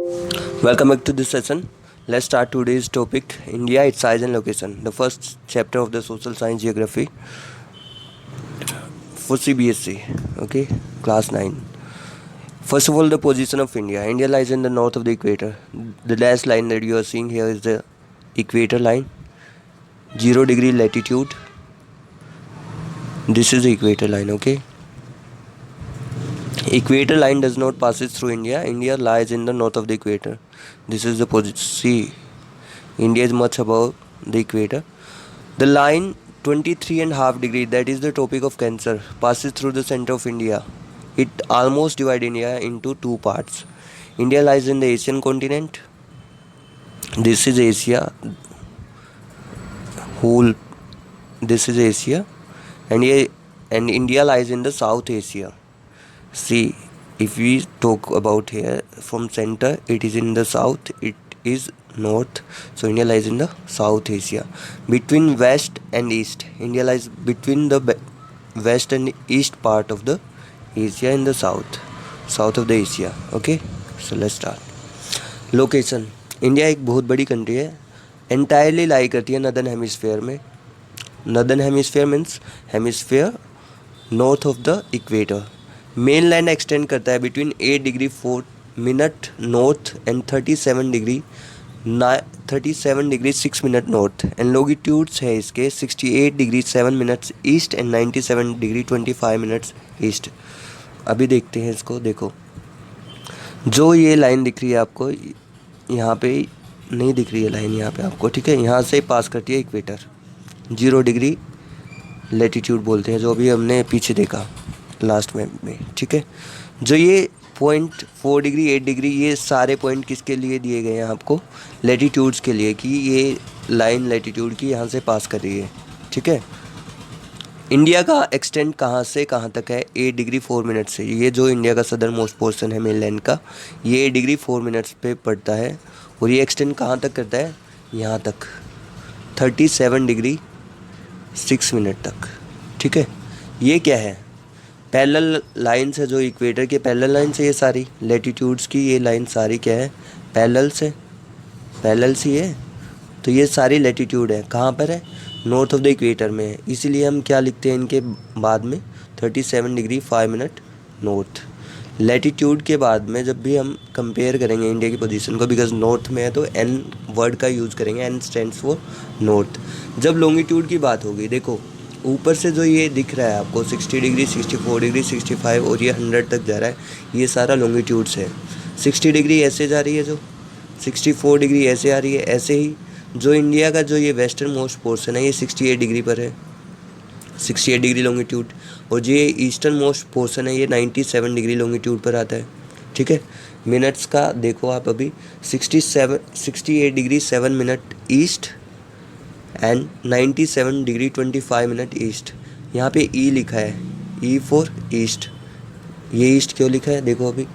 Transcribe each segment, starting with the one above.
Welcome back to this session. Let's start today's topic India, its size and location. The first chapter of the social science geography for CBSC. Okay, class 9. First of all, the position of India. India lies in the north of the equator. The dashed line that you are seeing here is the equator line, 0 degree latitude. This is the equator line, okay? Equator line does not passes through India. India lies in the north of the equator. This is the position. See, India is much above the equator. The line 23.5 degree, that is the Tropic of Cancer, passes through the center of India. It almost divides India into two parts. India lies in the Asian continent. This is Asia. Whole. This is Asia, and India lies in the South Asia. See, if we talk about here from center, it is in the south, it is north, so India lies in the South Asia. Between west and east, India lies between the west and east part of the Asia in the south of the Asia. Okay, so let's start. Location, India एक बहुत बड़ी country है, entirely लाई करती है northern hemisphere में. Northern hemisphere means hemisphere north of the equator. Main land extend करता है between 8 degree 4 minute north and 37 degree 6 minute north, and longitudes है इसके 68 degree 7 minutes east and 97 degree 25 minutes east. अभी देखते हैं इसको. देखो, जो ये लाइन दिख रही है आपको, यहाँ पे नहीं दिख रही है लाइन यहाँ पे आपको, ठीक है. यहाँ से पास करती है इक्वेटर, 0 डिग्री लेटीट्यूड बोलते हैं, जो भी हमने पीछे देखा लास्ट में, ठीक है. जो ये पॉइंट 4 डिग्री 8 डिग्री, ये सारे पॉइंट किसके लिए दिए गए हैं आपको? लेटीट्यूड्स के लिए, कि ये लाइन लेटीट्यूड की यहाँ से पास कर रही है, ठीक है. इंडिया का एक्सटेंड कहाँ से कहाँ तक है? 8 डिग्री 4 मिनट से. ये जो इंडिया का सदर्न मोस्ट पोर्शन है मेनलैंड का, ये 8 डिग्री 4 मिनट्स पे पड़ता है, और ये एक्सटेंड कहाँ तक करता है? यहाँ तक 37 डिग्री 6 मिनट तक, ठीक है. ये क्या है? पैरेलल लाइन्स है, जो इक्वेटर के पैरेलल लाइन्स है. ये सारी लेटीट्यूड्स की ये लाइन सारी क्या है? पैरेलल से, पैरेलल सी है. तो ये सारी लेटीट्यूड है. कहाँ पर है? नॉर्थ ऑफ द इक्वेटर में है. इसीलिए हम क्या लिखते हैं इनके बाद में? 37 डिग्री 5 मिनट नॉर्थ. लेटीट्यूड के बाद में जब भी हम कंपेयर करेंगे इंडिया की पोजीशन को, बिकॉज नॉर्थ में है तो एन वर्ड का यूज़ करेंगे, एन स्टैंड्स फॉर नॉर्थ. जब लॉन्गिट्यूड की बात होगी, देखो ऊपर से जो ये दिख रहा है आपको 60 डिग्री 64 डिग्री 65 और ये 100 तक जा रहा है, ये सारा लॉन्गिट्यूड्स है. 60 डिग्री ऐसे जा रही है, जो 64 डिग्री ऐसे आ रही है. ऐसे ही जो इंडिया का जो ये वेस्टर्न मोस्ट पोर्शन है, ये 68 डिग्री पर है, 68 डिग्री लॉन्गिट्यूड. और जो ये ईस्टर्न मोस्ट पोर्शन है, ये 97 डिग्री लॉन्गिट्यूड पर आता है, ठीक है. मिनट्स का देखो आप, अभी 68 degree 7 minute east and 97 degree 25 minute east. यहाँ पे ई लिखा है, ई फॉर ईस्ट. ये ईस्ट क्यों लिखा है? देखो अभी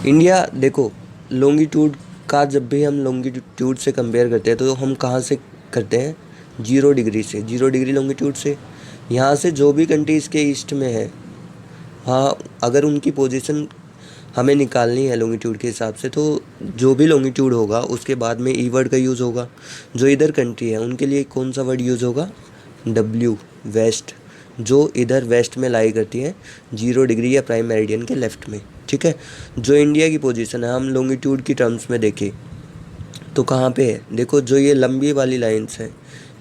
इंडिया, देखो लॉन्गिट्यूड का जब भी हम लॉन्गिट्यूड से कंपेयर करते हैं तो हम कहाँ से करते हैं? 0 डिग्री से, 0 डिग्री लॉन्गिट्यूड से. यहाँ से जो भी कंट्री इसके ईस्ट में है, हाँ, अगर उनकी पोजीशन हमें निकालनी है लॉन्गिट्यूड के हिसाब से, तो जो भी लॉन्गिट्यूड होगा उसके बाद में ई वर्ड का यूज़ होगा. जो इधर कंट्री है उनके लिए कौन सा वर्ड यूज़ होगा? डब्ल्यू, वेस्ट, जो इधर वेस्ट में लाई करती है 0 डिग्री या प्राइम मेरिडियन के लेफ्ट में, ठीक है. जो इंडिया की पोजीशन है, हम लॉन्गिट्यूड की टर्म्स में देखें तो कहाँ पे है? देखो, जो ये लंबी वाली लाइन्स हैं,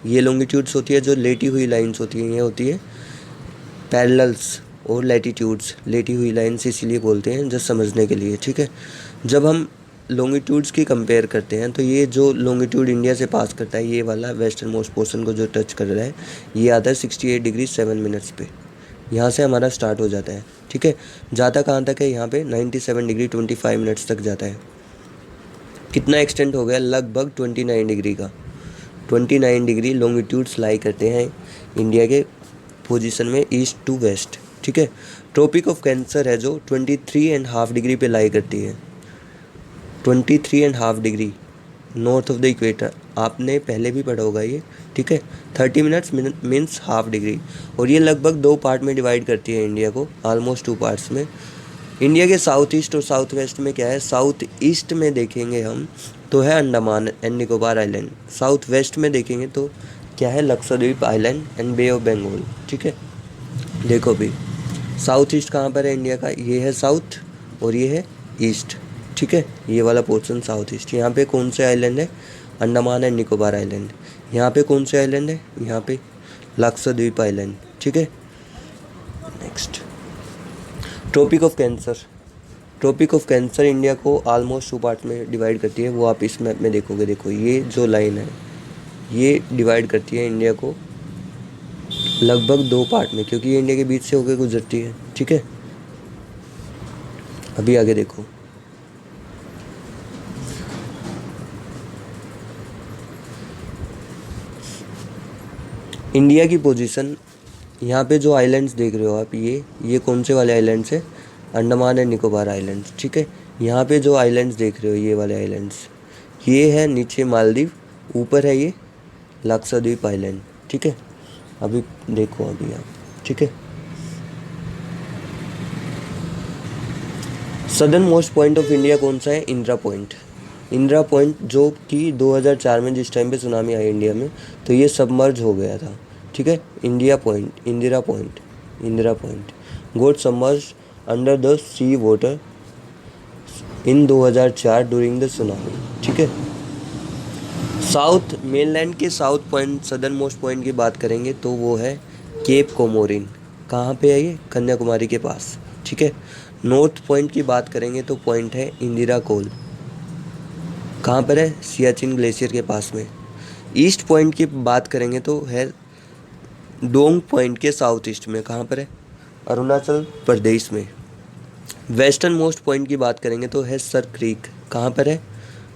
ये लॉन्गिट्यूड्स होती है. जो लेटी हुई लाइन्स होती हैं, ये होती है पैरेलल्स. और लैटिट्यूड्स, लेटी हुई लाइन्स इसीलिए बोलते हैं जस्ट समझने के लिए, ठीक है. जब हम लॉन्गिट्यूड्स की कंपेयर करते हैं तो ये जो लॉन्गिट्यूड इंडिया से पास करता है, ये वाला वेस्टर्न मोस्ट पोर्शन को जो टच कर रहा है, ये आता है 68 डिग्री 7 मिनट्स पे. यहाँ से हमारा स्टार्ट हो जाता है, ठीक है. जाता कहाँ तक है? यहाँ पे 97 डिग्री 25 मिनट्स तक जाता है. कितना एक्सटेंड हो गया? लगभग 29 डिग्री का. 29 डिग्री लॉन्गिट्यूड्स लाई करते हैं इंडिया के पोजीशन में ईस्ट टू वेस्ट, ठीक है. ट्रॉपिक ऑफ कैंसर है जो 23.5 डिग्री पे लाई करती है. 23.5 degree north of the equator. आपने पहले भी पढ़ा होगा ये, ठीक है. 30 मिनट्स मीन्स हाफ डिग्री. और ये लगभग 2 पार्ट में डिवाइड करती है इंडिया को, ऑलमोस्ट 2 पार्ट्स में. इंडिया के साउथ ईस्ट और साउथ वेस्ट में क्या है, साउथ ईस्ट में देखेंगे हम तो है Andaman and Nicobar island, south west में देखेंगे तो क्या है, Lakshadweep island and bay of Bengal. ठीक है, देखो भी साउथ ईस्ट कहाँ पर है इंडिया का, ये है साउथ और ये है ईस्ट। ठीक है, ये वाला पोर्शन साउथ ईस्ट। यहाँ पे कौन से आइलैंड है, अंडमान एंड निकोबार आइलैंड। यहाँ पे कौन से आइलैंड है, यहाँ पे लक्षद्वीप आइलैंड। ठीक है, next tropic of cancer. Tropic of cancer India को ऑलमोस्ट 2 पार्ट में डिवाइड करती है, वो आप इस मैप में देखोगे। देखो ये जो लाइन है ये डिवाइड करती है इंडिया को लगभग 2 पार्ट में, क्योंकि ये इंडिया के बीच से होकर गुजरती है। ठीक है, अभी आगे देखो, इंडिया की पोजीशन, यहाँ पे जो आइलैंड्स देख रहे हो आप, ये कौन से वाले आइलैंड्स है, अंडमान एंड निकोबार आइलैंड्स। ठीक है, यहाँ पे जो आइलैंड्स देख रहे हो ये वाले आइलैंड्स, ये है नीचे मालदीव, ऊपर है ये लक्षद्वीप आइलैंड। ठीक है, अभी देखो अभी आप। ठीक है, southern most point of India कौन सा है, इंदिरा पॉइंट। इंदिरा पॉइंट जो कि 2004 में जिस टाइम पे सुनामी आई इंडिया में तो ये सबमर्ज हो गया था। ठीक है, India point, Indira point, Indira point got submerge under the sea water in 2004 during the tsunami. ठीक है, साउथ मेनलैंड के south point, southern most point की बात करेंगे तो वो है केप कोमोरिन। कहाँ पे है ये, कन्याकुमारी के पास। ठीक है, नॉर्थ पॉइंट की बात करेंगे तो पॉइंट है इंदिरा कोल। कहाँ पर है, सियाचिन ग्लेशियर के पास में। ईस्ट पॉइंट की बात करेंगे तो है डोंग पॉइंट के साउथ ईस्ट में। कहाँ पर है, अरुणाचल प्रदेश में। वेस्टर्न मोस्ट पॉइंट की बात करेंगे तो है सर क्रीक। कहाँ पर है,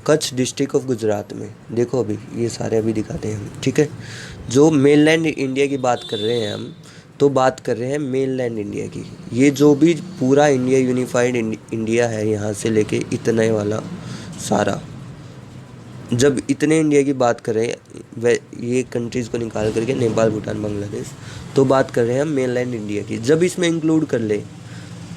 कच्छ डिस्ट्रिक्ट ऑफ गुजरात में। देखो अभी ये सारे अभी दिखाते हैं हम। ठीक है, जो मेनलैंड इंडिया की बात कर रहे हैं हम, तो बात कर रहे हैं मेनलैंड इंडिया की। ये जो भी पूरा इंडिया यूनिफाइड इंडिया है, यहाँ से लेके इतने वाला सारा, जब इतने इंडिया की बात करें वे ये कंट्रीज़ को निकाल करके, नेपाल भूटान बांग्लादेश, तो बात कर रहे हैं हम मेनलैंड इंडिया की। जब इसमें इंक्लूड कर ले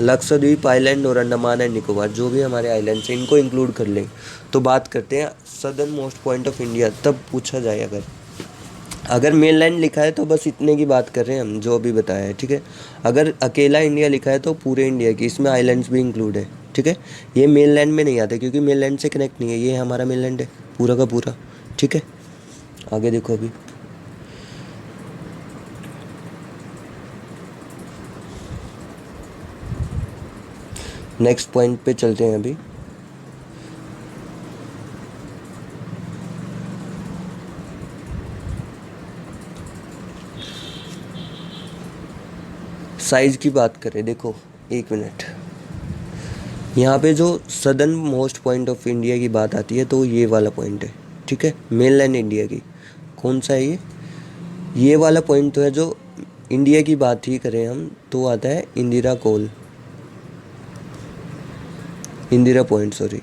लक्षद्वीप आइलैंड और अंडमान एंड निकोबार, जो भी हमारे आइलैंड्स हैं इनको इंक्लूड कर लें तो बात करते हैं southern most point of India. तब पूछा जाए अगर मेनलैंड लिखा है तो बस इतने की बात कर रहे हैं हम, जो अभी बताया है। ठीक है, अगर अकेला इंडिया लिखा है तो पूरे इंडिया की, इसमें आइलैंड्स भी इंक्लूड है। ठीक है, ये मेनलैंड में नहीं आते क्योंकि मेनलैंड से कनेक्ट नहीं है, ये हमारा मेनलैंड है पूरा का पूरा। ठीक है, आगे देखो अभी, नेक्स्ट पॉइंट पे चलते हैं अभी। साइज़ की बात करें, देखो 1 मिनट, यहाँ पे जो southern most point of India की बात आती है तो ये वाला पॉइंट है। ठीक है, मेनलैंड इंडिया की कौन सा है ये वाला पॉइंट तो है। जो इंडिया की बात ही करें हम तो आता है Indira col, Indira point, sorry,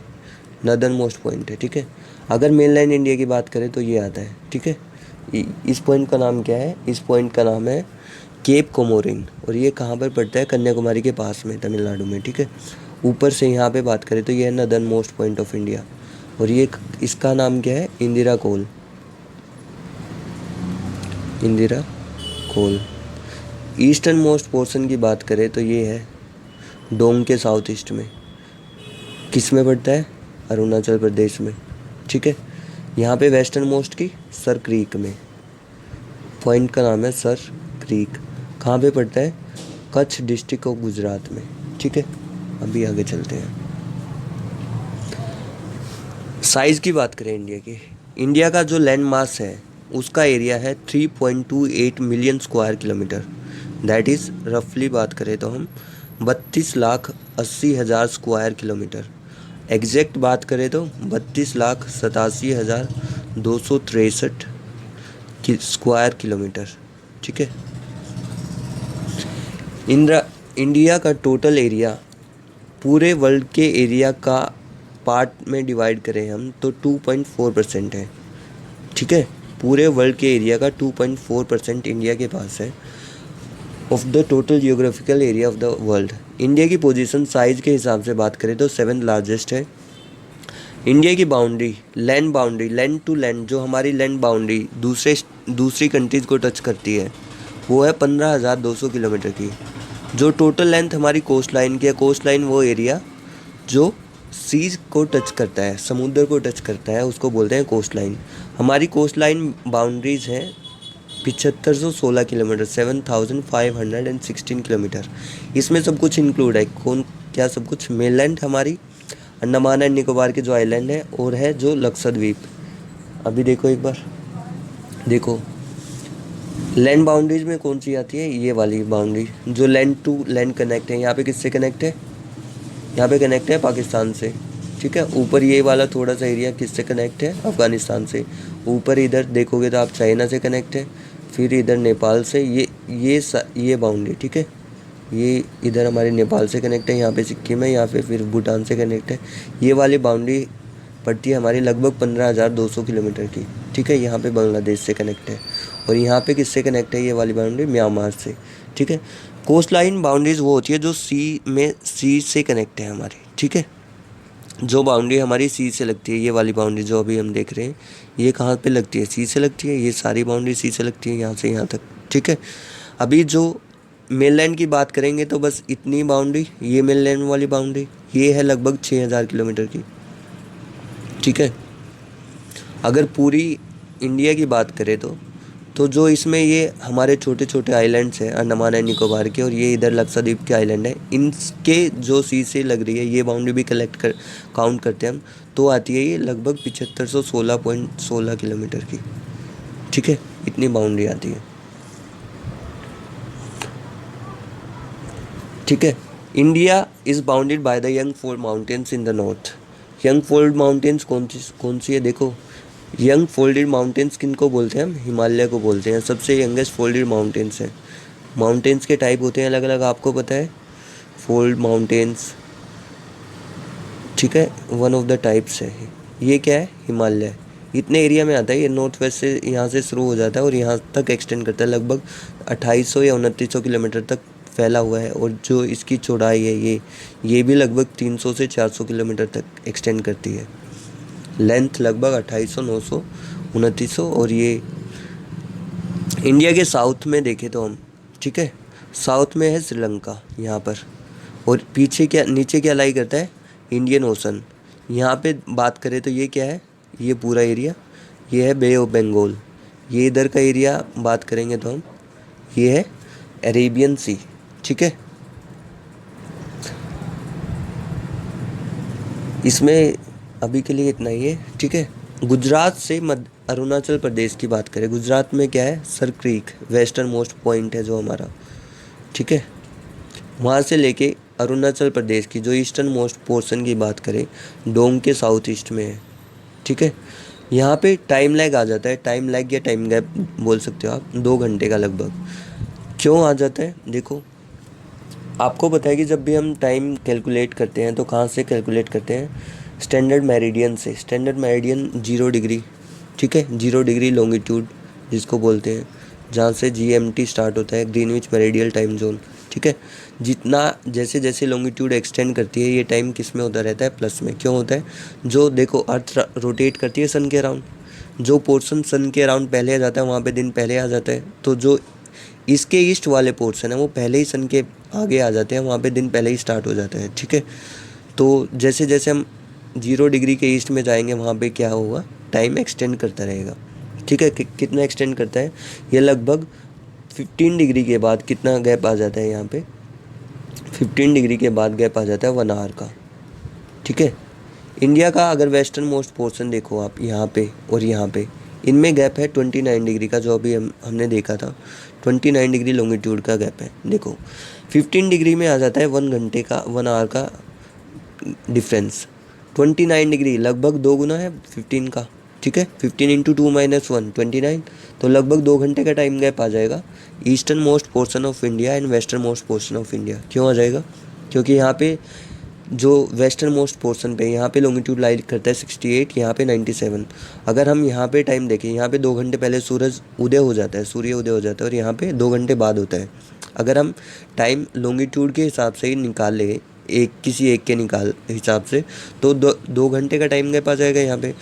northernmost point है। ठीक है, अगर मेनलैंड इंडिया की बात करें तो ये आता है। ठीक है, इस पॉइंट का नाम क्या है, इस पॉइंट का नाम है केप कोमोरिन, और ये कहाँ पर पड़ता है, कन्याकुमारी के पास में, तमिलनाडु में। ठीक है, ऊपर से यहाँ पे बात करें तो ये है northern most point of India, और ये इसका नाम क्या है, इंदिरा कोल, इंदिरा कोल। ईस्टर्न मोस्ट पोर्शन की बात करें तो ये है डोंग के साउथ ईस्ट में, किस में पड़ता है, अरुणाचल प्रदेश में। ठीक है, यहाँ पे वेस्टर्न मोस्ट की सर क्रीक में, पॉइंट का नाम है सर क्रीक, कहाँ पे पड़ता है, कच्छ डिस्ट्रिक्ट ऑफ गुजरात में। ठीक है, अभी आगे चलते हैं। साइज़ की बात करें इंडिया की, इंडिया का जो लैंड मास है उसका एरिया है 3.28 million square kilometre, that is रफली बात करें तो हम 32,80,000 स्क्वायर किलोमीटर। एग्जैक्ट बात करें तो 32,87,263 स्क्वायर किलोमीटर। ठीक है, इंडिया का टोटल एरिया पूरे वर्ल्ड के एरिया का पार्ट में डिवाइड करें हम तो 2.4% है। ठीक है, पूरे वर्ल्ड के एरिया का 2.4% इंडिया के पास है। Of the total geographical area of the world. India की पोजीशन साइज़ के हिसाब से बात करें तो 7th लार्जेस्ट है। इंडिया की बाउंड्री, लैंड टू लैंड, जो हमारी लैंड बाउंड्री दूसरी कंट्रीज़ को टच करती है, वो है 15,200 किलोमीटर की। जो टोटल लेंथ हमारी कोस्ट लाइन की है, कोस्ट लाइन वो एरिया जो सीज को टच करता है, समुद्र को टच करता है, उसको बोलते हैं कोस्ट लाइन। हमारी कोस्ट लाइन बाउंड्रीज़ हैं 7516 किलोमीटर, 7516 किलोमीटर। इसमें सब कुछ इंक्लूड है, कौन क्या सब कुछ, मेनलैंड हमारी अंडमान एंड निकोबार के जो आइलैंड है, और है जो लक्षद्वीप। अभी देखो एक बार, देखो लैंड बाउंड्रीज में कौन सी आती है, ये वाली बाउंड्री जो लैंड टू लैंड कनेक्ट है। यहाँ पे किससे कनेक्ट है, यहाँ पे कनेक्ट है पाकिस्तान से, ठीक है। ऊपर ये वाला थोड़ा सा एरिया किससे कनेक्ट है, अफ़गानिस्तान से। ऊपर इधर देखोगे तो आप चाइना से कनेक्ट है, फिर इधर नेपाल से, ये बाउंड्री, ठीक है। ये इधर हमारे नेपाल से कनेक्ट है, यहाँ पे सिक्किम है, यहाँ पे फिर भूटान से कनेक्ट है। ये वाली बाउंड्री पड़ती है हमारी लगभग 15,200 किलोमीटर की, ठीक है। यहाँ पे बांग्लादेश से कनेक्ट है, और यहाँ पे किससे कनेक्ट है, ये वाली बाउंड्री म्यांमार से, ठीक है। कोस्ट लाइन बाउंड्रीज वो होती है जो सी से कनेक्ट है हमारी, ठीक है। जो बाउंड्री हमारी सी से लगती है, ये वाली बाउंड्री जो अभी हम देख रहे हैं, ये कहाँ पे लगती है, सी से लगती है। ये सारी बाउंड्री सी से लगती है, यहाँ से यहाँ तक, ठीक है। अभी जो मेनलैंड की बात करेंगे तो बस इतनी बाउंड्री, ये मेनलैंड वाली बाउंड्री, ये है लगभग 6,000 किलोमीटर की, ठीक है। अगर पूरी इंडिया की बात करें तो जो इसमें ये हमारे छोटे छोटे आइलैंड्स हैं अंडमान एंड निकोबार के, और ये इधर लक्षद्वीप के आइलैंड है, इनके जो सी से लग रही है ये बाउंड्री भी काउंट करते हैं हम, तो आती है ये लगभग 7516.16 किलोमीटर की, ठीक है। इतनी बाउंड्री आती है, ठीक है। India is bounded by the young fold mountains in the north. Young fold mountains कौन सी है, देखो यंग फोल्डेड माउंटेन्स किन को बोलते हैं हम, हिमालय को बोलते हैं। सबसे यंगेस्ट फोल्डेड माउंटेन्स हैं। माउंटेन्स के टाइप होते हैं अलग अलग, आपको पता है, फोल्ड माउंटेन्स, ठीक है, वन ऑफ द टाइप्स है। ये क्या है, हिमालय, इतने एरिया में आता है ये, नॉर्थ वेस्ट से यहाँ से शुरू हो जाता है और यहाँ तक एक्सटेंड करता है, लगभग 2800 या 2900 किलोमीटर तक फैला हुआ है। और जो इसकी चौड़ाई है ये भी लगभग 300 से 400 किलोमीटर तक एक्सटेंड करती है। लेंथ लगभग 2800, 900, 2900। और ये इंडिया के साउथ में देखें तो हम, ठीक है, साउथ में है श्रीलंका यहाँ पर, और नीचे क्या लाई करता है, इंडियन ओशन। यहाँ पे बात करें तो ये क्या है, ये पूरा एरिया, ये है बे ऑफ बंगाल। ये इधर का एरिया बात करेंगे तो हम, ये है अरेबियन सी, ठीक है। इसमें अभी के लिए इतना ही है, ठीक है। गुजरात से अरुणाचल प्रदेश की बात करें, गुजरात में क्या है, sir creek western most point है जो हमारा, ठीक है। वहाँ से लेके अरुणाचल प्रदेश की जो ईस्टर्न मोस्ट पोर्शन की बात करें, डोंग के साउथ ईस्ट में है, ठीक है। यहाँ पे टाइम लैग आ जाता है, टाइम लैग या टाइम गैप बोल सकते हो आप, 2 घंटे का लगभग। क्यों आ जाता है, देखो आपको पता है कि जब भी हम टाइम कैलकुलेट करते हैं तो कहाँ से कैलकुलेट करते हैं, स्टैंडर्ड मेरिडियन से। स्टैंडर्ड मेरिडियन 0 डिग्री, ठीक है, 0 डिग्री लॉन्गिट्यूड जिसको बोलते हैं, जहाँ से GMT स्टार्ट होता है, ग्रीनविच मेरिडियल टाइम जोन, ठीक है। जितना जैसे जैसे लॉन्गिट्यूड एक्सटेंड करती है, ये टाइम किस में होता रहता है, प्लस में। क्यों होता है, जो देखो अर्थ रोटेट करती है सन के अराउंड, जो पोर्शन सन के अराउंड पहले आ जाता है वहाँ पे दिन पहले आ जाता है, तो जो इसके ईस्ट वाले पोर्शन है वो पहले ही सन के आगे आ जाते हैं, वहाँ पे दिन पहले ही स्टार्ट हो जाता है, ठीक है। तो जैसे जैसे हम 0 डिग्री के ईस्ट में जाएंगे वहाँ पे क्या होगा, टाइम एक्सटेंड करता रहेगा, ठीक है। कितना एक्सटेंड करता है, ये लगभग 15 डिग्री के बाद कितना गैप आ जाता है, यहाँ पे 15 डिग्री के बाद गैप आ जाता है 1 आवर का, ठीक है। इंडिया का अगर वेस्टर्न मोस्ट पोर्शन देखो आप, यहाँ पे और यहाँ पे, इनमें गैप है 29 डिग्री का, जो अभी हमने देखा था 29 डिग्री लॉन्गिट्यूड का गैप है। देखो 15 डिग्री में आ जाता है 1 घंटे का, 1 आवर का डिफरेंस। 29 डिग्री लगभग 2 गुना है 15 का, ठीक है। 15 × 2 - 1 29, तो लगभग 2 घंटे का टाइम गैप आ जाएगा eastern most portion of India and western most portion of India. क्यों आ जाएगा, क्योंकि यहाँ पे जो वेस्टर्न मोस्ट पोर्शन पे यहाँ पे लॉन्गिट्यूड लाई करता है 68, यहाँ पे 97। अगर हम यहाँ पे टाइम देखें, यहाँ पे 2 घंटे पहले सूरज उदय हो जाता है, सूर्य उदय हो जाता है, और यहाँ पे 2 घंटे बाद होता है। अगर हम टाइम लॉन्गिट्यूड के हिसाब से ही निकाल ले, किसी एक के निकाल हिसाब से, तो 2 घंटे का टाइम गैप आ जाएगा यहाँ पे।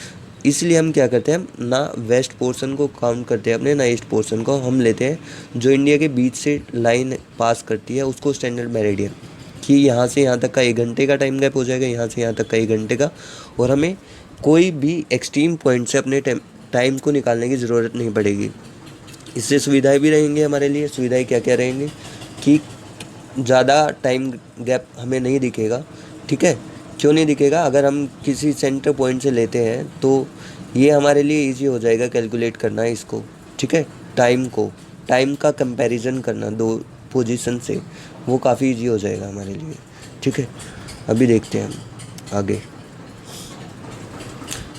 इसलिए हम क्या करते हैं, ना वेस्ट पोर्शन को काउंट करते हैं अपने, ना ईस्ट पोर्शन को। हम लेते हैं जो इंडिया के बीच से लाइन पास करती है उसको स्टैंडर्ड मेरिडियन, कि यहाँ से यहाँ तक का 1 घंटे का टाइम गैप हो जाएगा, यहाँ से यहाँ तक का 1 घंटे का। और हमें कोई भी एक्सट्रीम पॉइंट से अपने टाइम को निकालने की ज़रूरत नहीं पड़ेगी। इससे सुविधाएं भी रहेंगी हमारे लिए। सुविधाएं क्या क्या रहेंगी कि ज़्यादा टाइम गैप हमें नहीं दिखेगा, ठीक है। क्यों नहीं दिखेगा, अगर हम किसी सेंटर पॉइंट से लेते हैं तो ये हमारे लिए इजी हो जाएगा कैलकुलेट करना इसको, ठीक है। टाइम का कंपैरिजन करना दो पोजीशन से, वो काफ़ी इजी हो जाएगा हमारे लिए, ठीक है। अभी देखते हैं हम आगे।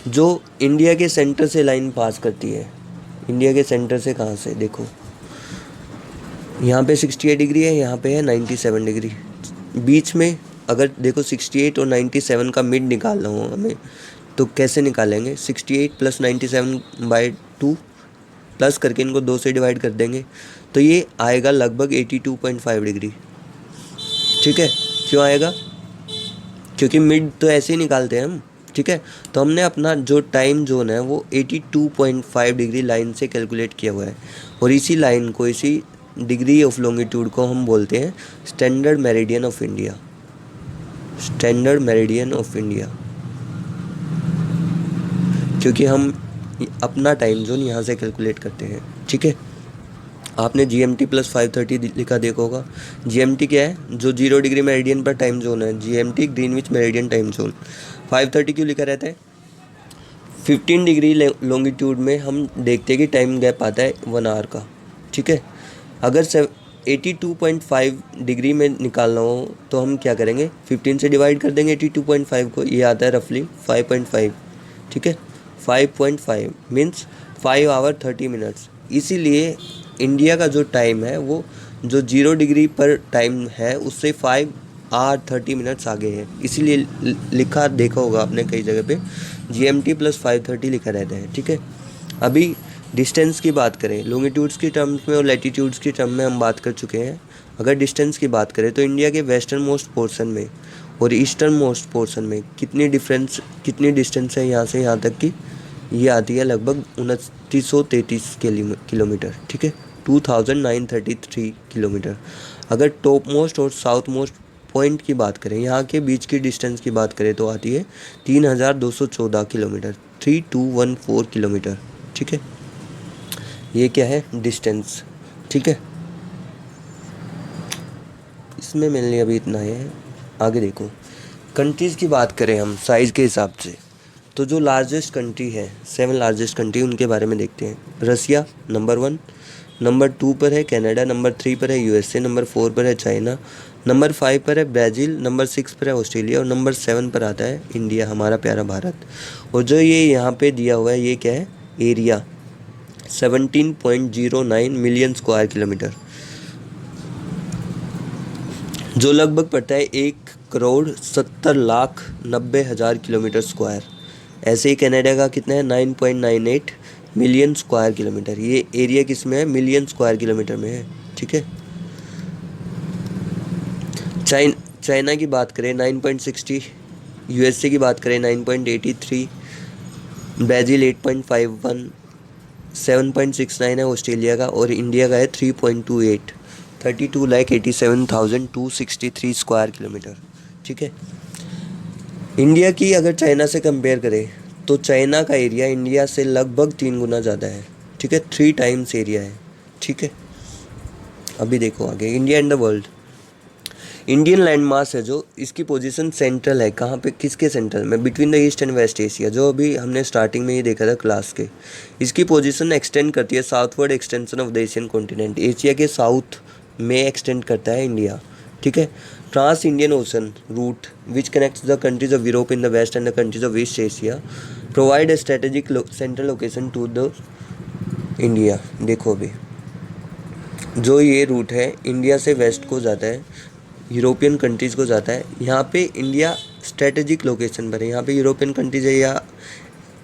जो इंडिया के सेंटर से लाइन पास करती है, इंडिया के सेंटर से कहाँ से, देखो यहाँ पे 68 डिग्री है, यहाँ पे है 97 डिग्री। बीच में अगर देखो 68 और 97 का मिड निकालना हो हमें, तो कैसे निकालेंगे, 68 प्लस 97/2 प्लस करके इनको 2 से डिवाइड कर देंगे, तो ये आएगा लगभग 82.5 डिग्री, ठीक है। क्यों आएगा, क्योंकि मिड तो ऐसे ही निकालते हैं हम, ठीक है। तो हमने अपना जो टाइम जोन है वो 82.5 डिग्री लाइन से कैलकुलेट किया हुआ है, और इसी लाइन को, इसी डिग्री ऑफ लॉन्गिट्यूड को हम बोलते हैं standard meridian of India. Standard meridian of India, क्योंकि हम अपना टाइम जोन यहाँ से कैलकुलेट करते हैं, ठीक है। आपने GMT + 530 लिखा देखा होगा। GMT क्या है, जो 0 डिग्री मेरिडियन पर टाइम जोन है, GMT Greenwich meridian time zone. 530 क्यों लिखा रहता है, 15 डिग्री लॉन्गिट्यूड में हम देखते हैं कि टाइम गैप आता है 1 आवर का, ठीक है। अगर 82.5 डिग्री में निकालना हो तो हम क्या करेंगे, 15 से डिवाइड कर देंगे 82.5 को, ये आता है रफली 5.5, ठीक है। 5.5 मीन्स 5 आवर 30 मिनट्स। इसीलिए इंडिया का जो टाइम है वो जो 0 डिग्री पर टाइम है उससे 5 आवर 30 मिनट्स आगे है। इसीलिए लिखा देखा होगा आपने कई जगह पे GMT + 530 लिखा रहता है, ठीक है। अभी डिस्टेंस की बात करें, लॉन्गिट्यूड्स की टर्म्स में और लैटिट्यूड्स की टर्म में हम बात कर चुके हैं। अगर डिस्टेंस की बात करें तो इंडिया के वेस्टर्न मोस्ट पोर्शन में और ईस्टर्न मोस्ट पोर्शन में कितनी डिस्टेंस है यहाँ से यहाँ तक की, ये आती है लगभग 2933 किलोमीटर, ठीक है, 2933 किलोमीटर। अगर टॉप मोस्ट और साउथ मोस्ट पॉइंट की बात करें, यहाँ के बीच की डिस्टेंस की बात करें तो आती है 3214 किलोमीटर, 3214 किलोमीटर, ठीक है। ये क्या है, डिस्टेंस, ठीक है। इसमें मेरे लिए अभी इतना है। आगे देखो, कंट्रीज़ की बात करें हम साइज़ के हिसाब से, तो जो लार्जेस्ट कंट्री है, 7 लार्जेस्ट कंट्री, उनके बारे में देखते हैं। रसिया नंबर 1, नंबर 2 पर है कनाडा, नंबर 3 पर है USA, नंबर 4 पर है चाइना, नंबर 5 पर है ब्राज़ील, नंबर 6 पर है ऑस्ट्रेलिया, और नंबर 7 पर आता है इंडिया, हमारा प्यारा भारत। और जो ये यहाँ पे दिया हुआ है ये क्या है, एरिया 17.09 मिलियन स्क्वायर किलोमीटर, जो लगभग पड़ता है 1,70,90,000 किलोमीटर स्क्वायर। ऐसे ही कनाडा का कितना है, 9.98 मिलियन स्क्वायर किलोमीटर। ये एरिया किस में है, मिलियन स्क्वायर किलोमीटर में है, ठीक है। चाइना की बात करें 9.60, USA की बात करें 9.83, ब्राज़ील 8.51, 7.69 है ऑस्ट्रेलिया का, और इंडिया का है 3.28, 32,87,263 स्क्वायर किलोमीटर, ठीक है। इंडिया की अगर चाइना से कंपेयर करें तो चाइना का एरिया इंडिया से लगभग 3 गुना ज़्यादा है, ठीक है, 3 टाइम्स एरिया है, ठीक है। अभी देखो आगे, India and the world. Indian land mass है जो, इसकी पोजीशन सेंट्रल है, कहाँ पे, किसके सेंट्रल में, between the east and west Asia, जो अभी हमने स्टार्टिंग में ही देखा था क्लास के। इसकी पोजीशन एक्सटेंड करती है southward extension of the Asian continent, Asia के साउथ में एक्सटेंड करता है इंडिया, ठीक है। Trans Indian ocean route which connects the countries of Europe in the west and the countries of east Asia provide a strategic central location to the India. देखो अभी जो ये रूट है इंडिया से वेस्ट को जाता है, यूरोपियन कंट्रीज़ को जाता है। यहाँ पे इंडिया स्ट्रेटेजिक लोकेशन पर है। यहाँ पे यूरोपियन कंट्रीज है या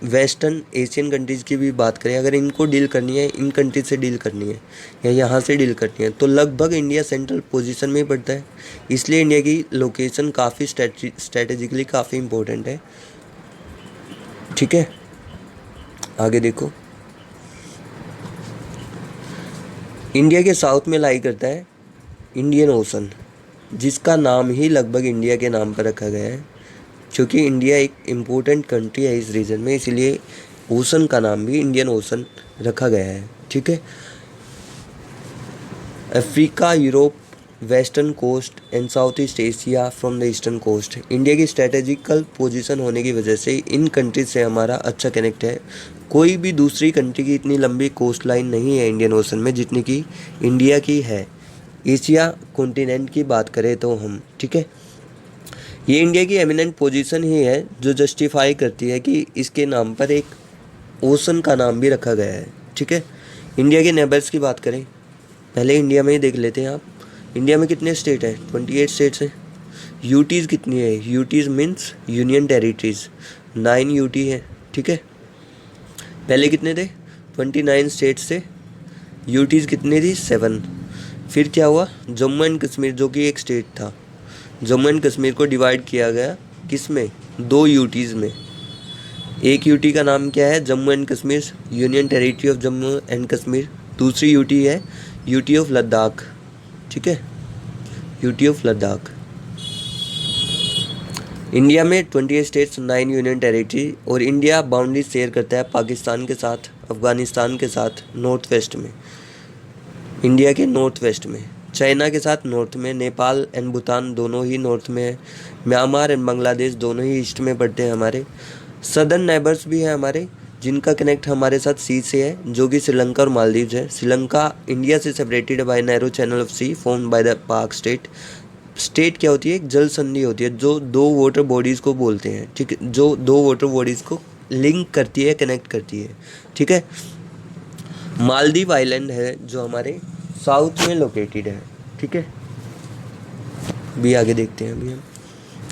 वेस्टर्न एशियन कंट्रीज़ की भी बात करें, अगर इनको डील करनी है, इन कंट्रीज से डील करनी है या यहाँ से डील करनी है, तो लगभग इंडिया सेंट्रल पोजीशन में ही पड़ता है। इसलिए इंडिया की लोकेशन काफ़ी स्ट्रेटेजिकली काफ़ी इम्पोर्टेंट है। ठीक है, आगे देखो। इंडिया के साउथ में लाई करता है इंडियन ओशन, जिसका नाम ही लगभग इंडिया के नाम पर रखा गया है, क्योंकि इंडिया एक इम्पोर्टेंट कंट्री है इस रीजन में, इसीलिए ओशन का नाम भी इंडियन ओशन रखा गया है। ठीक है, Africa, Europe, western coast and south east Asia from the eastern coast. India की स्ट्रेटेजिकल पोजीशन होने की वजह से इन कंट्रीज से हमारा अच्छा कनेक्ट है। कोई भी दूसरी कंट्री की इतनी लंबी कोस्ट लाइन नहीं है इंडियन ओशन में जितनी कि इंडिया की है। एशिया कॉन्टिनेंट की बात करें तो हम, ठीक है, ये इंडिया की एमिनेंट पोजीशन ही है जो जस्टिफाई करती है कि इसके नाम पर एक ओशन का नाम भी रखा गया है। ठीक है, इंडिया के नेबर्स की बात करें, पहले इंडिया में ही देख लेते हैं आप। इंडिया में कितने स्टेट हैं? 28 स्टेट्स हैं। यूटीज़ कितनी है? UTs means union territories, 9 UT है। ठीक है, पहले कितने थे? 29 स्टेट्स थे। यूटीज़ कितनी थी? 7। फिर क्या हुआ? जम्मू एंड कश्मीर, जो कि एक स्टेट था, जम्मू एंड कश्मीर को डिवाइड किया गया किस में? 2 यूटीज़ में। एक यूटी का नाम क्या है? Jammu and Kashmir, union territory of Jammu and Kashmir. दूसरी यूटी है यूटी ऑफ लद्दाख। ठीक है, यूटी ऑफ लद्दाख। इंडिया में 28 स्टेट्स, 9 यूनियन टेरिटरी, और इंडिया बाउंड्री शेयर करता है पाकिस्तान के साथ, अफगानिस्तान के साथ नॉर्थ वेस्ट में, इंडिया के नॉर्थ वेस्ट में, चाइना के साथ नॉर्थ में, नेपाल एंड भूटान दोनों ही नॉर्थ में है, म्यांमार एंड बांग्लादेश दोनों ही ईस्ट में पड़ते हैं हमारे। सदर्न नेबर्स भी हैं हमारे, जिनका कनेक्ट हमारे साथ सी से है, जो कि श्रीलंका और मालदीव्स है। श्रीलंका इंडिया से separated by narrow channel of sea formed by the Palk strait. Strait क्या होती है? एक जल संधि होती है जो 2 वाटर बॉडीज़ को बोलते हैं। ठीक है, जो 2 वाटर बॉडीज़ को लिंक करती है, कनेक्ट करती है। ठीक है, मालदीव आइलैंड है जो हमारे साउथ में लोकेटेड है। ठीक है, भी आगे देखते हैं। अभी हम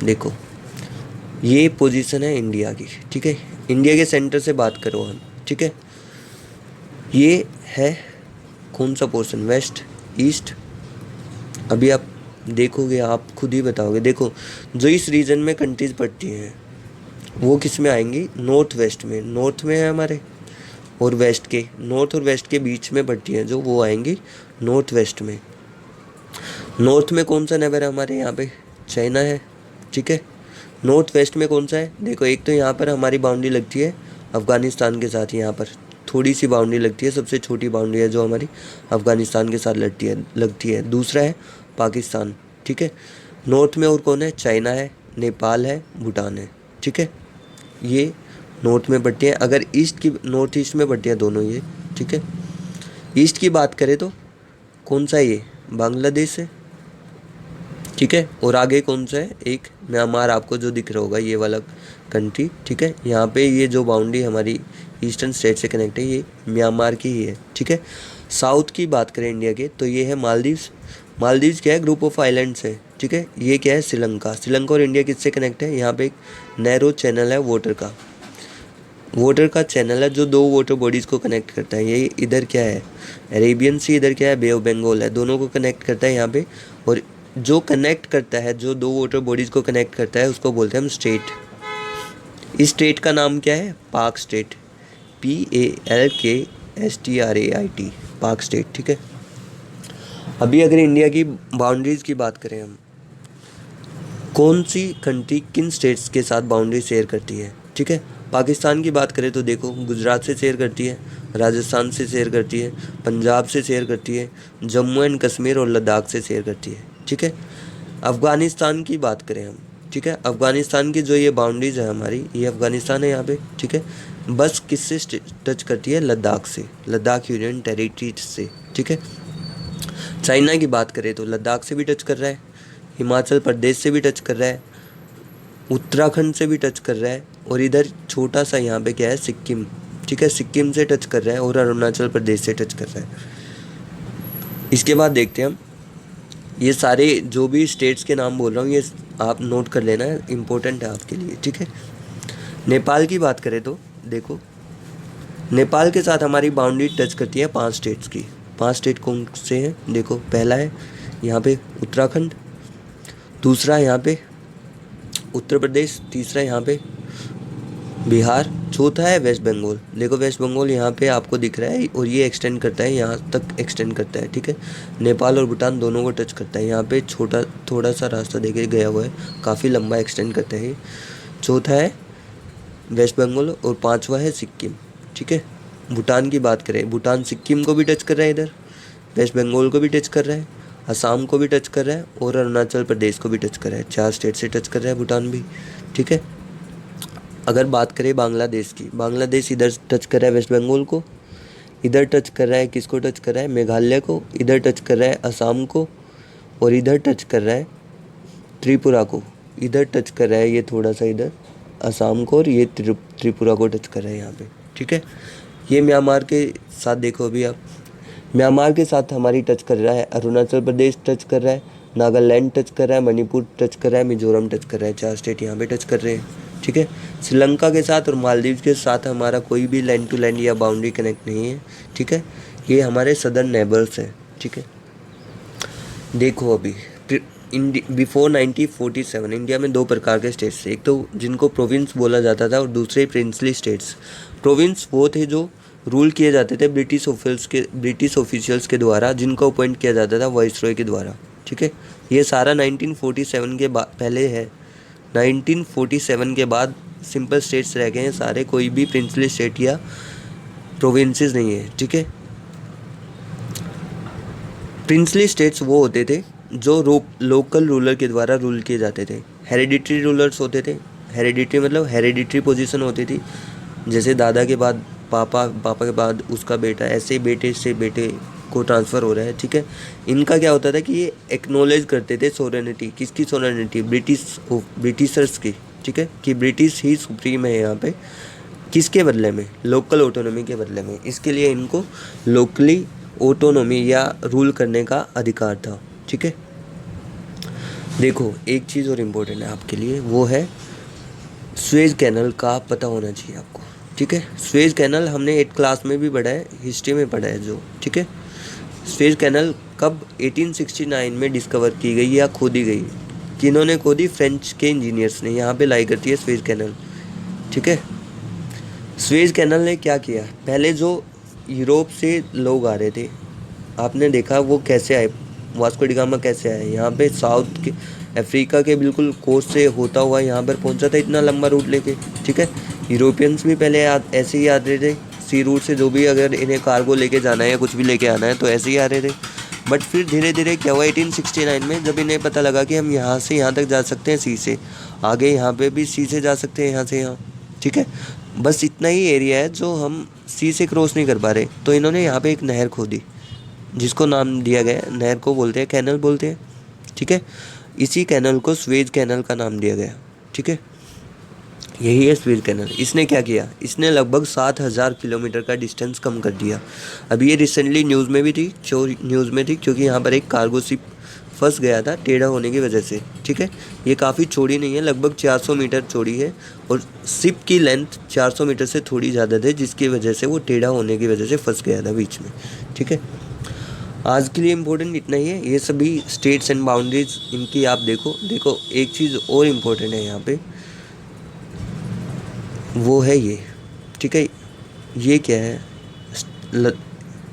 देखो, ये पोजीशन है इंडिया की। ठीक है, इंडिया के सेंटर से बात करो हम। ठीक है, ये है कौन सा पोर्शन? Waste, east. अभी आप देखोगे, आप खुद ही बताओगे। देखो, जो इस रीजन में कंट्रीज पड़ती हैं वो किस में आएंगी? नॉर्थ वेस्ट में। नॉर्थ में है हमारे, और वेस्ट के, नॉर्थ और वेस्ट के बीच में पड़ती हैं जो, वो आएंगी नॉर्थ वेस्ट में। नॉर्थ में कौन सा नेबर है हमारे? यहाँ पे चाइना है। ठीक है, नॉर्थ वेस्ट में कौन सा है? देखो, एक तो यहाँ पर हमारी बाउंड्री लगती है अफ़गानिस्तान के साथ, यहाँ पर थोड़ी सी बाउंड्री लगती है, सबसे छोटी बाउंड्री है जो हमारी अफ़गानिस्तान के साथ लगती है। दूसरा है पाकिस्तान। ठीक है, नॉर्थ में और कौन है? चाइना है, नेपाल है, भूटान है। ठीक है, ये नॉर्थ में पड़ती है। अगर ईस्ट की, नॉर्थ ईस्ट में पड़ती है दोनों ये। ठीक है, ईस्ट की बात करें तो कौन सा है? ये बांग्लादेश है। ठीक है, और आगे कौन सा है? एक म्यांमार, आपको जो दिख रहा होगा ये वाला कंट्री। ठीक है, यहाँ पे ये जो बाउंड्री हमारी ईस्टर्न स्टेट से कनेक्ट है, ये म्यांमार की ही है। ठीक है, साउथ की बात करें इंडिया के तो ये है मालदीव्स। मालदीव्स क्या है? ग्रुप ऑफ आइलैंड्स है। ठीक है, ये क्या है? श्रीलंका। श्रीलंका और इंडिया किससे कनेक्ट है? यहाँ पे एक नैरो चैनल है वाटर का चैनल है जो 2 वाटर बॉडीज़ को कनेक्ट करता है। ये इधर क्या है? अरेबियन सी, इधर क्या है? बे ऑफ बंगाल है। दोनों को कनेक्ट करता है यहाँ पे, और जो कनेक्ट करता है, जो 2 वाटर बॉडीज़ को कनेक्ट करता है, उसको बोलते हैं हम स्टेट। इस स्टेट का नाम क्या है? पाक स्टेट, PALKSTRAIT, पाक स्टेट। ठीक है, अभी अगर इंडिया की बाउंड्रीज़ की बात करें हम, कौन सी कंट्री किन स्टेट्स के साथ बाउंड्री शेयर करती है? ठीक है, पाकिस्तान की बात करें तो देखो, गुजरात से शेयर करती है, राजस्थान से शेयर करती है, पंजाब से शेयर करती है, जम्मू एंड कश्मीर और लद्दाख से शेयर करती है। ठीक है, अफ़गानिस्तान की बात करें हम, ठीक है, अफ़गानिस्तान की जो ये बाउंड्रीज है हमारी, ये अफ़गानिस्तान है यहाँ पे। ठीक है, बस किससे टच करती है? लद्दाख से, लद्दाख यूनियन टेरिटरी से। ठीक है, चाइना की बात करें तो लद्दाख से भी टच कर रहा है, हिमाचल प्रदेश से भी टच कर रहा है, उत्तराखंड से भी टच कर रहा है, और इधर छोटा सा यहाँ पे क्या है? सिक्किम। ठीक है, सिक्किम से टच कर रहा है, और अरुणाचल प्रदेश से टच कर रहा है। इसके बाद देखते हैं हम ये सारे जो भी स्टेट्स के नाम बोल रहा हूँ ये आप नोट कर लेना, इम्पोर्टेंट है आपके लिए, ठीक है। नेपाल की बात करें तो देखो, नेपाल के साथ हमारी बाउंड्री टच करती है 5 स्टेट्स की। 5 स्टेट कौन से हैं देखो, पहला है यहाँ पे उत्तराखंड, दूसरा यहाँ पे उत्तर प्रदेश, तीसरा यहाँ पे बिहार, चौथा है वेस्ट बंगाल। देखो वेस्ट बंगाल यहाँ पे आपको दिख रहा है और ये एक्सटेंड करता है, यहाँ तक एक्सटेंड करता है, ठीक है। नेपाल और भूटान दोनों को टच करता है, यहाँ पे छोटा थोड़ा सा रास्ता देके गया हुआ है, काफ़ी लंबा एक्सटेंड करता है ये। चौथा है वेस्ट बंगाल और पांचवा है सिक्किम, ठीक है। भूटान की बात करें, भूटान सिक्किम को भी टच कर रहा है इधर, वेस्ट बंगाल को भी टच कर रहा है, असम को भी टच कर रहा है और अरुणाचल प्रदेश को भी टच कर रहा है। 4 स्टेट से टच कर रहा है भूटान भी, ठीक है। अगर बात करें बांग्लादेश की, बांग्लादेश इधर टच कर रहा है वेस्ट बंगाल को, इधर टच कर रहा है किसको टच कर रहा है, मेघालय को, इधर टच कर रहा है असम को और इधर टच कर रहा है त्रिपुरा को, इधर टच कर रहा है ये थोड़ा सा इधर असम को और ये त्रिपुरा को टच कर रहा है यहाँ पे, ठीक है। ये म्यांमार के साथ देखो अभी आप, म्यांमार के साथ हमारी टच कर रहा है, अरुणाचल प्रदेश टच कर रहा है, नागालैंड टच कर रहा है, मणिपुर टच कर रहा है, मिजोरम टच कर रहा है। 4 स्टेट यहाँ पे टच कर रहे हैं, ठीक है। श्रीलंका के साथ और मालदीव के साथ हमारा कोई भी लैंड टू लैंड या बाउंड्री कनेक्ट नहीं है, ठीक है। ये हमारे सदर्न नेबर्स हैं, ठीक है। देखो अभी बिफोर 1947 इंडिया में 2 प्रकार के स्टेट्स थे, एक तो जिनको प्रोविंस बोला जाता था और दूसरे प्रिंसली स्टेट्स। प्रोविंस वो थे जो रूल किए जाते थे ब्रिटिश ऑफिशियल्स के द्वारा, जिनको अपॉइंट किया जाता था वाइसरॉय के द्वारा, ठीक है। ये सारा 1947 के बाद पहले है, 1947 के बाद सिंपल स्टेट्स रह गए हैं सारे, कोई भी प्रिंसली स्टेट या प्रोविंसेस नहीं है, ठीक है। प्रिंसली स्टेट्स वो होते थे जो लोकल रूलर के द्वारा रूल किए जाते थे। हेरिडिटरी रूलर्स होते थे, हेरिडिटरी मतलब हेरिडिटरी पोजीशन होती थी, जैसे दादा के बाद पापा, पापा के बाद उसका बेटा, ऐसे बेटे से बेटे को ट्रांसफ़र हो रहा है, ठीक है। इनका क्या होता था कि ये एक्नॉलेज करते थे सोवरेनिटी, किसकी सोवरेनिटी, ब्रिटिशर्स की, ठीक है, कि ब्रिटिश ही सुप्रीम है यहाँ पे, किसके बदले में, लोकल ऑटोनॉमी के बदले में। इसके लिए इनको लोकली ऑटोनॉमी या रूल करने का अधिकार था, ठीक है। देखो एक चीज़ और इम्पोर्टेंट है आपके लिए, वो है सुएज कैनल का पता होना चाहिए आपको, ठीक है। सुएज कैनल हमने 8 क्लास में भी पढ़ा है, हिस्ट्री में पढ़ा है जो, ठीक है। सुएज कैनल कब 1869 में डिस्कवर की गई या खोदी गई, किन्होंने खोदी, फ्रेंच के इंजीनियर्स ने। यहाँ पे लाई करती है सुएज कैनल, ठीक है। सुएज कैनल ने क्या किया, पहले जो यूरोप से लोग आ रहे थे, आपने देखा वो कैसे आए, वास्को डी गामा कैसे आए यहाँ पे, साउथ के अफ्रीका के बिल्कुल कोस्ट से होता हुआ यहाँ पर पहुँचा था, इतना लंबा रूट लेके, ठीक है। यूरोपियंस भी पहले ऐसे ही आ रहे थे सी रूट से, जो भी अगर इन्हें कार्गो लेके जाना है या कुछ भी लेके आना है तो ऐसे ही आ रहे थे। बट फिर धीरे धीरे क्या हुआ, 1869 में जब इन्हें पता लगा कि हम यहाँ से यहाँ तक जा सकते हैं सी से, आगे यहाँ पे भी सी से जा सकते हैं यहाँ से यहाँ, ठीक है। बस इतना ही एरिया है जो हम सी से क्रॉस नहीं कर पा रहे, तो इन्होंने यहाँ पे एक नहर खोदी, जिसको नाम दिया गया, नहर को बोलते हैं कैनल बोलते हैं, ठीक है। इसी कैनल को सुएज कैनल का नाम दिया गया, ठीक है। यही है सुएज कैनल। इसने क्या किया, इसने लगभग 7000 किलोमीटर का डिस्टेंस कम कर दिया। अभी ये रिसेंटली न्यूज़ में भी थी, क्योंकि यहाँ पर एक कार्गो शिप फंस गया था टेढ़ा होने की वजह से, ठीक है। ये काफ़ी चौड़ी नहीं है, लगभग 400 मीटर चौड़ी है और शिप की लेंथ 400 मीटर से थोड़ी ज़्यादा थी, जिसकी वजह से वो टेढ़ा होने की वजह से फंस गया था बीच में, ठीक है। आज के लिए इम्पोर्टेंट इतना ही है, ये सभी स्टेट्स एंड बाउंड्रीज इनकी आप देखो एक चीज़ और इम्पोर्टेंट है यहाँ पे, वो है ये, ठीक है। ये क्या है,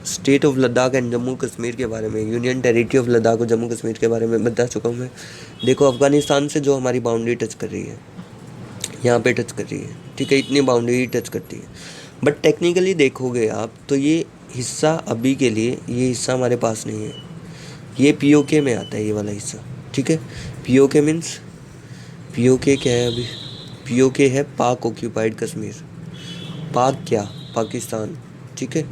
state of Ladakh and Jammu Kashmir के बारे में, यूनियन टेरिटरी ऑफ लद्दाख और जम्मू कश्मीर के बारे में बता चुका हूँ मैं। देखो अफ़गानिस्तान से जो हमारी बाउंड्री टच कर रही है, यहाँ पे टच कर रही है, ठीक है, इतनी बाउंड्री टच करती है। बट टेक्निकली देखोगे आप तो ये हिस्सा अभी के लिए ये हिस्सा हमारे पास नहीं है, ये पीओके में आता है ये वाला हिस्सा, ठीक है। पीओके मीन्स, पीओके क्या है अभी, पीओके है पाक ऑक्यूपाइड कश्मीर। पाक क्या, पाकिस्तान, ठीक है।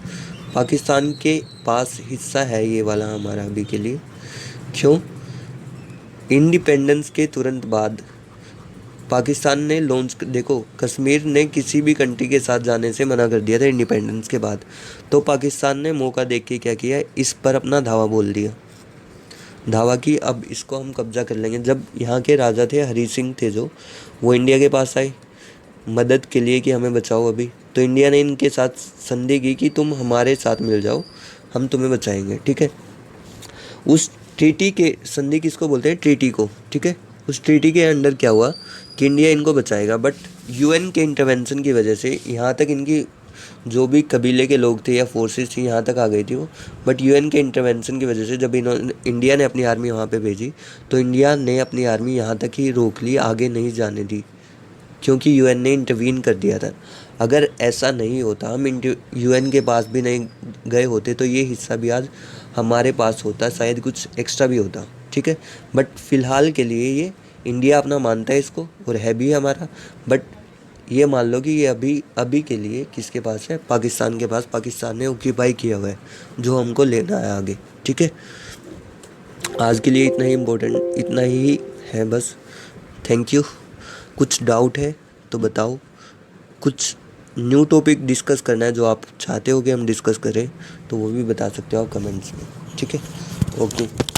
पाकिस्तान के पास हिस्सा है ये वाला हमारा अभी के लिए। क्यों, इंडिपेंडेंस के तुरंत बाद पाकिस्तान ने लॉन्च, देखो कश्मीर ने किसी भी कंट्री के साथ जाने से मना कर दिया था इंडिपेंडेंस के बाद, तो पाकिस्तान ने मौका देख के क्या किया, इस पर अपना धावा बोल दिया। धावा की अब इसको हम कब्जा कर लेंगे। जब यहाँ के राजा थे हरी सिंह थे जो, वो इंडिया के पास आए मदद के लिए कि हमें बचाओ अभी, तो इंडिया ने इनके साथ संधि की कि तुम हमारे साथ मिल जाओ, हम तुम्हें बचाएंगे, ठीक है। उस ट्रीटी के, संधि किसको बोलते हैं, ट्रीटी को, ठीक है। उस ट्रीटी के अंडर क्या हुआ कि इंडिया इनको बचाएगा, बट यूएन के इंटरवेंशन की वजह से यहाँ तक इनकी जो भी कबीले के लोग थे या फोर्सेस थी यहाँ तक आ गई थी वो, बट यूएन के इंटरवेंशन की वजह से जब इन्होंने, इंडिया ने अपनी आर्मी वहाँ पे भेजी, तो इंडिया ने अपनी आर्मी यहाँ तक ही रोक ली, आगे नहीं जाने दी, क्योंकि यूएन ने इंटरवीन कर दिया था। अगर ऐसा नहीं होता, हम यूएन के पास भी नहीं गए होते, तो ये हिस्सा भी आज हमारे पास होता, शायद कुछ एक्स्ट्रा भी होता, ठीक है। बट फ़िलहाल के लिए ये इंडिया अपना मानता है इसको और है भी हमारा, बट ये मान लो कि ये अभी अभी के लिए किसके पास है, पाकिस्तान के पास। पाकिस्तान ने ऑक्यूपाई किया हुआ है, जो हमको लेना है आगे, ठीक है। आज के लिए इतना ही इम्पोर्टेंट, इतना ही है बस। Thank you. कुछ डाउट है तो बताओ, कुछ न्यू टॉपिक डिस्कस करना है जो आप चाहते हो कि हम डिस्कस करें, तो वो भी बता सकते हो आप कमेंट्स में, ठीक है। ओके।